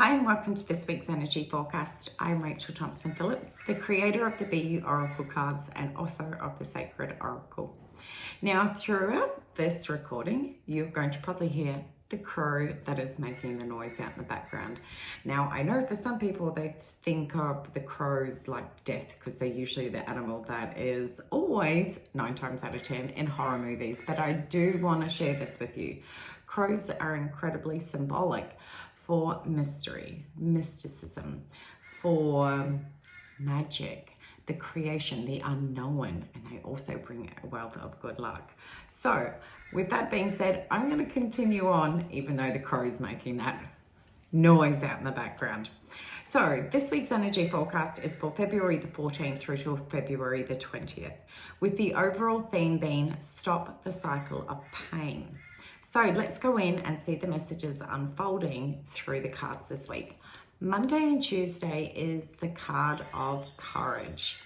Hi and welcome to this week's energy forecast. I'm Rachel Thompson Phillips, the creator of the BU Oracle cards and also of the Sacred Oracle. Now, throughout this recording, you're going to probably hear the crow that is making the noise out in the background. Now, I know for some people they think of the crows like death because they're usually the animal that is always 9 times out of 10 in horror movies, but I do want to share this with you. Crows are incredibly symbolic for mystery, mysticism, for magic, the creation, the unknown, and they also bring a wealth of good luck. So with that being said, I'm going to continue on, even though the crow's making that noise out in the background. So this week's energy forecast is for February the 14th through to February the 20th, with the overall theme being stop the cycle of pain. So let's go in and see the messages unfolding through the cards this week. Monday and Tuesday is the card of courage.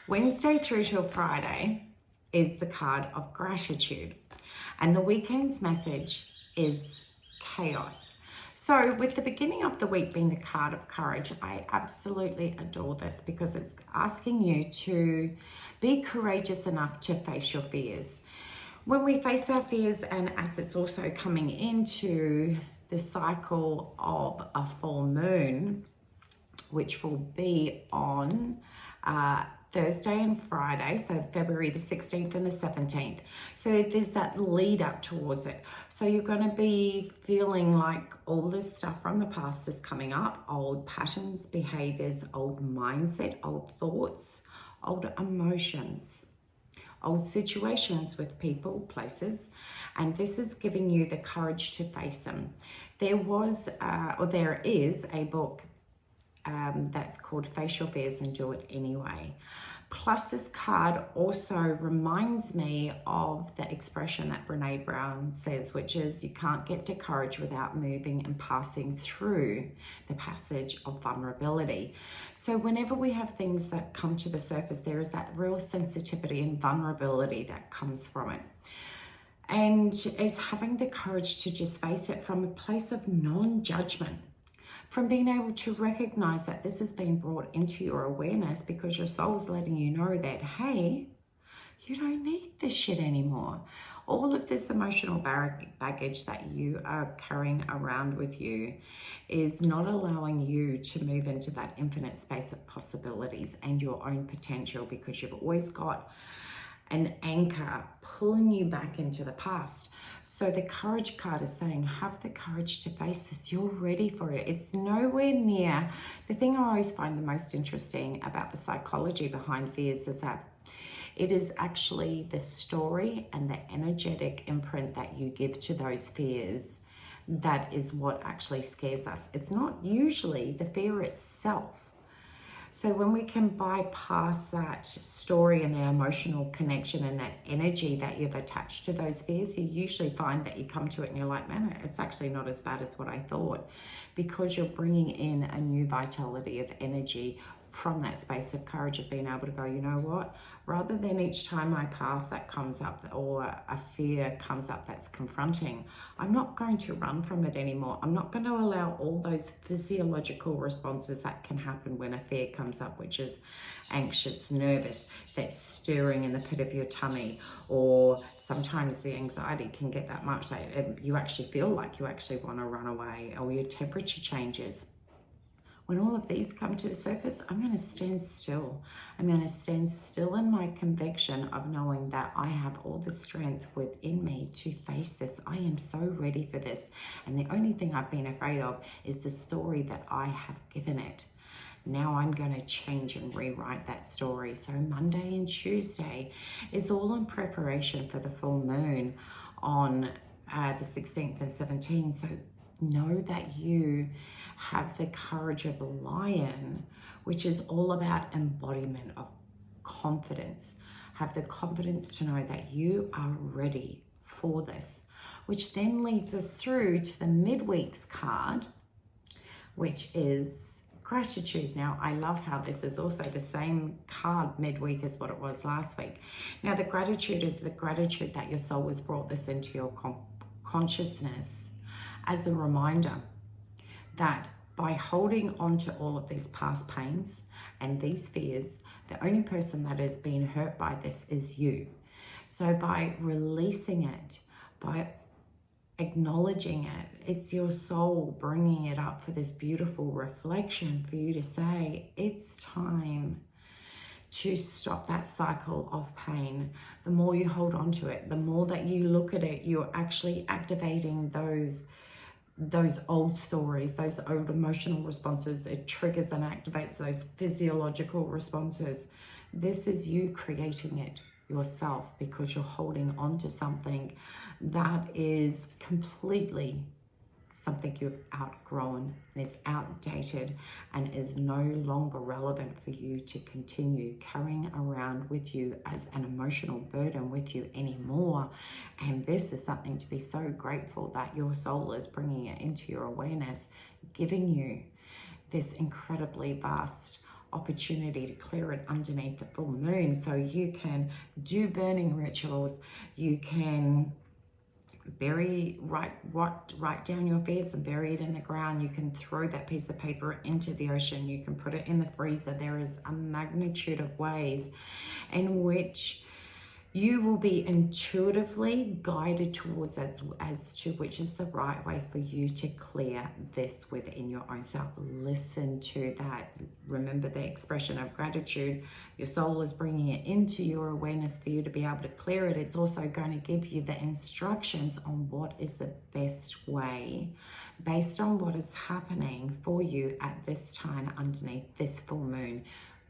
Wednesday through till Friday is the card of gratitude. And the weekend's message is chaos. So with the beginning of the week being the card of courage, I absolutely adore this because it's asking you to be courageous enough to face your fears. When we face our fears, and as it's also coming into the cycle of a full moon, which will be on Thursday and Friday, so February the 16th and the 17th. So there's that lead up towards it. So you're going to be feeling like all this stuff from the past is coming up, old patterns, behaviors, old mindset, old thoughts, old emotions, old situations with people, places, and this is giving you the courage to face them. There is a book that's called Face Your Fears and Do It Anyway. Plus this card also reminds me of the expression that Brene Brown says, which is you can't get to courage without moving and passing through the passage of vulnerability. So whenever we have things that come to the surface, there is that real sensitivity and vulnerability that comes from it. And it's having the courage to just face it from a place of non-judgment, from being able to recognize that this has been brought into your awareness because your soul's letting you know that, hey, you don't need this shit anymore. All of this emotional baggage that you are carrying around with you is not allowing you to move into that infinite space of possibilities and your own potential, because you've always got an anchor pulling you back into the past. So the courage card is saying, have the courage to face this. You're ready for it. It's nowhere near. The thing I always find the most interesting about the psychology behind fears is that it is actually the story and the energetic imprint that you give to those fears that is what actually scares us. It's not usually the fear itself. So when we can bypass that story and the emotional connection and that energy that you've attached to those fears, you usually find that you come to it and you're like, man, it's actually not as bad as what I thought, because you're bringing in a new vitality of energy from that space of courage of being able to go, you know what, rather than each time I pass that comes up or a fear comes up that's confronting, I'm not going to run from it anymore. I'm not going to allow all those physiological responses that can happen when a fear comes up, which is anxious, nervous, that stirring in the pit of your tummy, or sometimes the anxiety can get that much that you actually feel like you actually want to run away, or your temperature changes. When all of these come to the surface, I'm going to stand still. I'm going to stand still in my conviction of knowing that I have all the strength within me to face this. I am so ready for this. And the only thing I've been afraid of is the story that I have given it. Now I'm going to change and rewrite that story. So Monday and Tuesday is all in preparation for the full moon on the 16th and 17th. So know that you have the courage of a lion, which is all about embodiment of confidence. Have the confidence to know that you are ready for this, which then leads us through to the midweek's card, which is gratitude. Now, I love how this is also the same card midweek as what it was last week. Now, the gratitude is the gratitude that your soul has brought this into your consciousness as a reminder that by holding on to all of these past pains and these fears, the only person that has been hurt by this is you. So by releasing it, by acknowledging it, it's your soul bringing it up for this beautiful reflection for you to say, it's time to stop that cycle of pain. The more you hold on to it, the more that you look at it, you're actually activating those old stories, those old emotional responses. It triggers and activates those physiological responses. This is you creating it yourself because you're holding on to something that is completely something you've outgrown and is outdated and is no longer relevant for you to continue carrying around with you as an emotional burden with you anymore. And this is something to be so grateful that your soul is bringing it into your awareness, giving you this incredibly vast opportunity to clear it underneath the full moon. So you can do burning rituals, you can write down your fears and bury it in the ground. You can throw that piece of paper into the ocean. You can put it in the freezer. There is a magnitude of ways in which you will be intuitively guided towards as to which is the right way for you to clear this within your own self. Listen to that. Remember the expression of gratitude. Your soul is bringing it into your awareness for you to be able to clear it. It's also going to give you the instructions on what is the best way based on what is happening for you at this time underneath this full moon,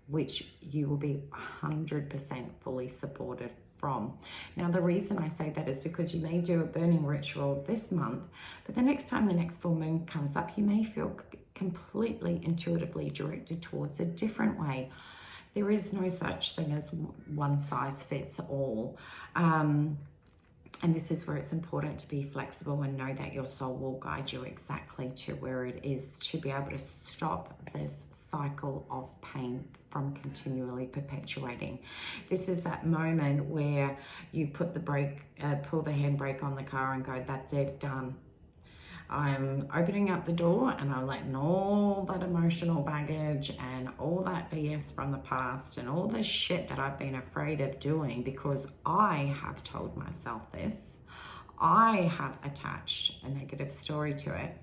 which you will be 100% fully supported from. Now, the reason I say that is because you may do a burning ritual this month, but the next time the next full moon comes up, you may feel completely intuitively directed towards a different way. There is no such thing as one size fits all. And this is where it's important to be flexible and know that your soul will guide you exactly to where it is to be able to stop this cycle of pain from continually perpetuating. This is that moment where you put the brake, pull the handbrake on the car and go, that's it, done. I'm opening up the door and I'm letting all that emotional baggage and all that BS from the past and all the shit that I've been afraid of doing because I have told myself this. I have attached a negative story to it.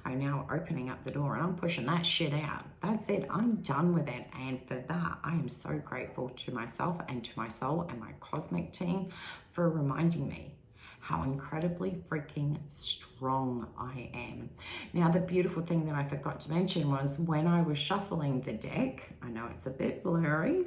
I'm now opening up the door and I'm pushing that shit out. That's it. I'm done with it. And for that, I am so grateful to myself and to my soul and my cosmic team for reminding me how incredibly freaking strong I am. Now, the beautiful thing that I forgot to mention was when I was shuffling the deck, I know it's a bit blurry,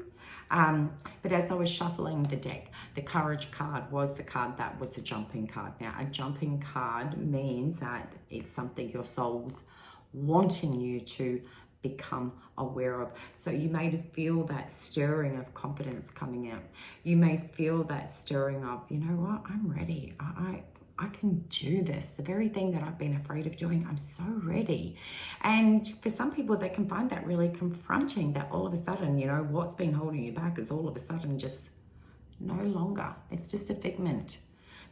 but as I was shuffling the deck, the courage card was the card that was a jumping card. Now, a jumping card means that it's something your soul's wanting you to become aware of. So you may feel that stirring of confidence coming out. You may feel that stirring of, you know what, I'm ready. I can do this. The very thing that I've been afraid of doing, I'm so ready. And for some people, they can find that really confronting, that all of a sudden, you know, what's been holding you back is all of a sudden just no longer. It's just a figment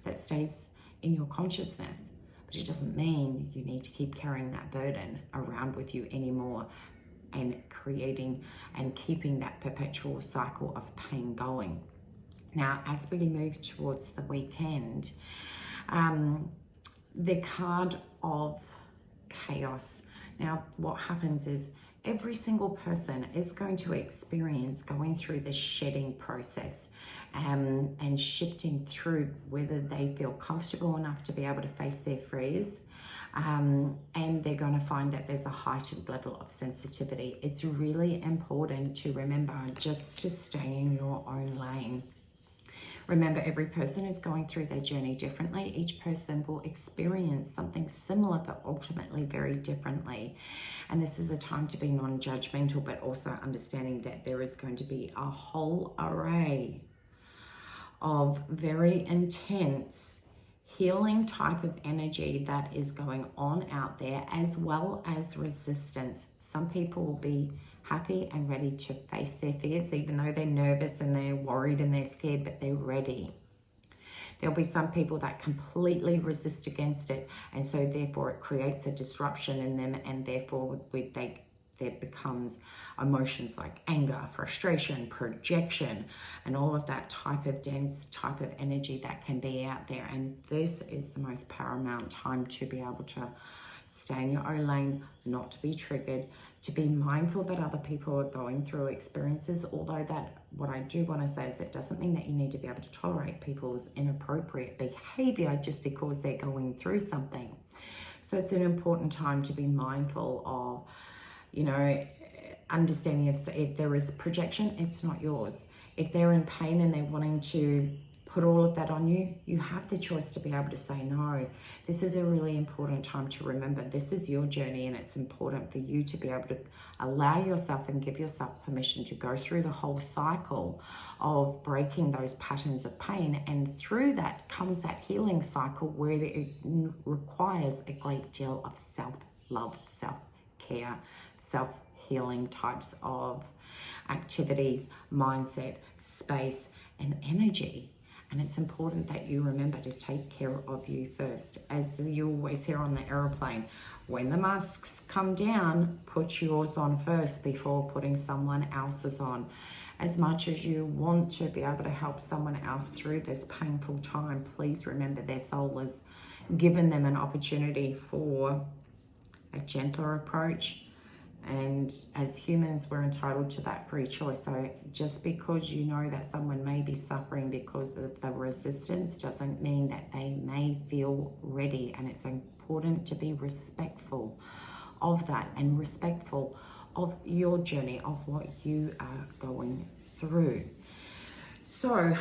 that stays in your consciousness. But it doesn't mean you need to keep carrying that burden around with you anymore and creating and keeping that perpetual cycle of pain going. Now, as we move towards the weekend, the card of chaos. Now, what happens is every single person is going to experience going through this shedding process and shifting through whether they feel comfortable enough to be able to face their fears. And they're going to find that there's a heightened level of sensitivity. It's really important to remember just to stay in your own lane. Remember, every person is going through their journey differently. Each person will experience something similar, but ultimately very differently. And this is a time to be non-judgmental, but also understanding that there is going to be a whole array of very intense healing type of energy that is going on out there, as well as resistance. Some people will be happy and ready to face their fears, even though they're nervous and they're worried and they're scared, but they're ready. There'll be some people that completely resist against it, and so therefore it creates a disruption in them, and therefore there becomes emotions like anger, frustration, projection, and all of that type of dense type of energy that can be out there. And this is the most paramount time to be able to stay in your own lane, not to be triggered, to be mindful that other people are going through experiences. Although that, what I do want to say is that doesn't mean that you need to be able to tolerate people's inappropriate behavior just because they're going through something. So it's an important time to be mindful of, you know, understanding if there is projection, it's not yours. If they're in pain and they're wanting to put all of that on you, you have the choice to be able to say no. This is a really important time to remember this is your journey, and it's important for you to be able to allow yourself and give yourself permission to go through the whole cycle of breaking those patterns of pain. And through that comes that healing cycle where it requires a great deal of self-love, self-care, self-healing types of activities, mindset, space, and energy. And it's important that you remember to take care of you first. As you always hear on the aeroplane, when the masks come down, put yours on first before putting someone else's on. As much as you want to be able to help someone else through this painful time, please remember their soul has given them an opportunity for a gentler approach. And as humans, we're entitled to that free choice. So just because you know that someone may be suffering because of the resistance doesn't mean that they may feel ready. And it's important to be respectful of that and respectful of your journey, of what you are going through. So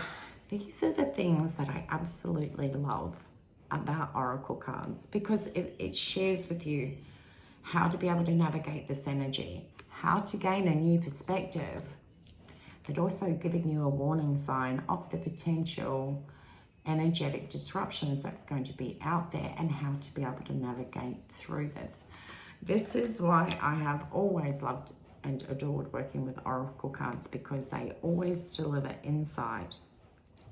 these are the things that I absolutely love about Oracle cards, because it shares with you how to be able to navigate this energy, how to gain a new perspective, but also giving you a warning sign of the potential energetic disruptions that's going to be out there and how to be able to navigate through this. This is why I have always loved and adored working with Oracle cards, because they always deliver insight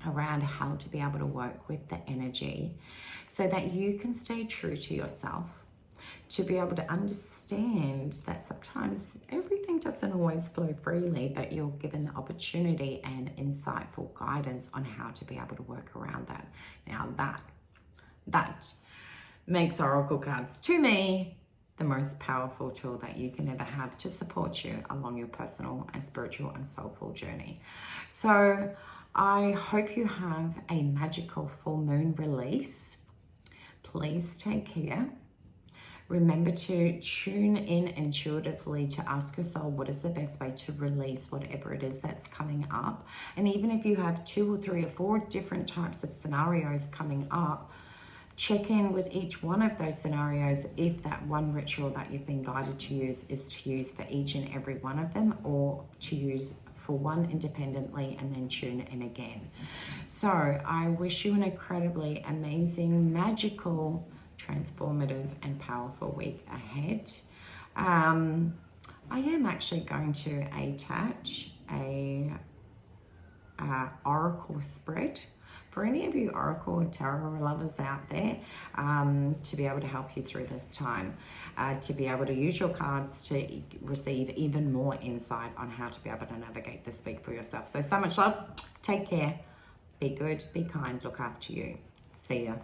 around how to be able to work with the energy so that you can stay true to yourself, to be able to understand that sometimes everything doesn't always flow freely, but you're given the opportunity and insightful guidance on how to be able to work around that. Now that makes Oracle cards, to me, the most powerful tool that you can ever have to support you along your personal and spiritual and soulful journey. So I hope you have a magical full moon release. Please take care. Remember to tune in intuitively to ask your soul what is the best way to release whatever it is that's coming up. And even if you have 2 or 3 or 4 different types of scenarios coming up, check in with each one of those scenarios if that one ritual that you've been guided to use is to use for each and every one of them, or to use for one independently and then tune in again. So I wish you an incredibly amazing, magical, transformative and powerful week ahead. I am actually going to attach a oracle spread for any of you oracle or tarot lovers out there, to be able to help you through this time, to be able to use your cards to receive even more insight on how to be able to navigate this week for yourself. So much love, take care, be good, be kind, look after you. See ya.